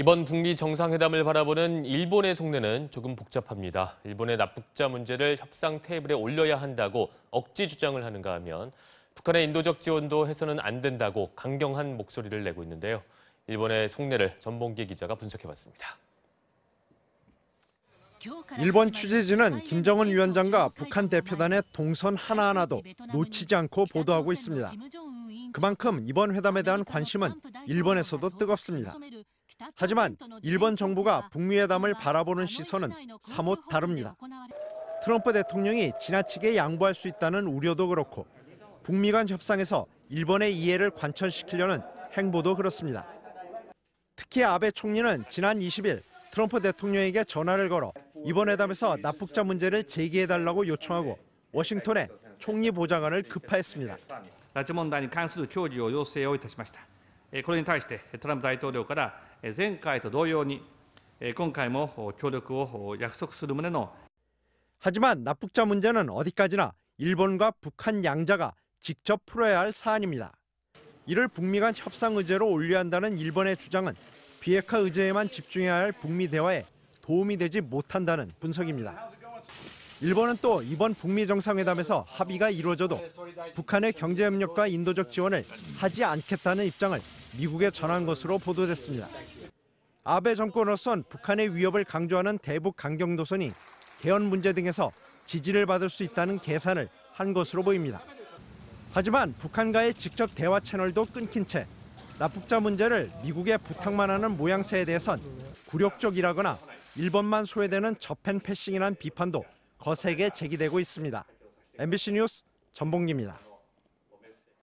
이번 북미 정상회담을 바라보는 일본의 속내는 조금 복잡합니다. 일본의 납북자 문제를 협상 테이블에 올려야 한다고 억지 주장을 하는가 하면 북한의 인도적 지원도 해서는 안 된다고 강경한 목소리를 내고 있는데요. 일본의 속내를 전봉기 기자가 분석해봤습니다. 일본 취재진은 김정은 위원장과 북한 대표단의 동선 하나하나도 놓치지 않고 보도하고 있습니다. 그만큼 이번 회담에 대한 관심은 일본에서도 뜨겁습니다. 하지만 일본 정부가 북미 회담을 바라보는 시선은 사뭇 다릅니다. 트럼프 대통령이 지나치게 양보할 수 있다는 우려도 그렇고 북미 간 협상에서 일본의 이해를 관철시키려는 행보도 그렇습니다. 특히 아베 총리는 지난 20일 트럼프 대통령에게 전화를 걸어 이번 회담에서 납북자 문제를 제기해달라고 요청하고 워싱턴에 총리 보좌관을 급파했습니다. 拉致問題に関する協議を要請をいたしました。これに対してトランプ大統領から前回と同様に今回も協力を約束する旨の 하지만 납북자 문제는 어디까지나 일본과 북한 양자가 직접 풀어야 할 사안입니다. 이를 북미 간 협상 의제로 올려야 한다는 일본의 주장은 비핵화 의제에만 집중해야 할 북미 대화에 도움이 되지 못한다는 분석입니다. 일본은 또 이번 북미 정상회담에서 합의가 이루어져도 북한의 경제협력과 인도적 지원을 하지 않겠다는 입장을 미국에 전한 것으로 보도됐습니다. 아베 정권으로선 북한의 위협을 강조하는 대북 강경 노선이 개헌 문제 등에서 지지를 받을 수 있다는 계산을 한 것으로 보입니다. 하지만 북한과의 직접 대화 채널도 끊긴 채 납북자 문제를 미국에 부탁만 하는 모양새에 대해선 굴욕적이라거나 일본만 소외되는 저펜 패싱이란 비판도 거세게 제기되고 있습니다. MBC 뉴스 전봉기입니다.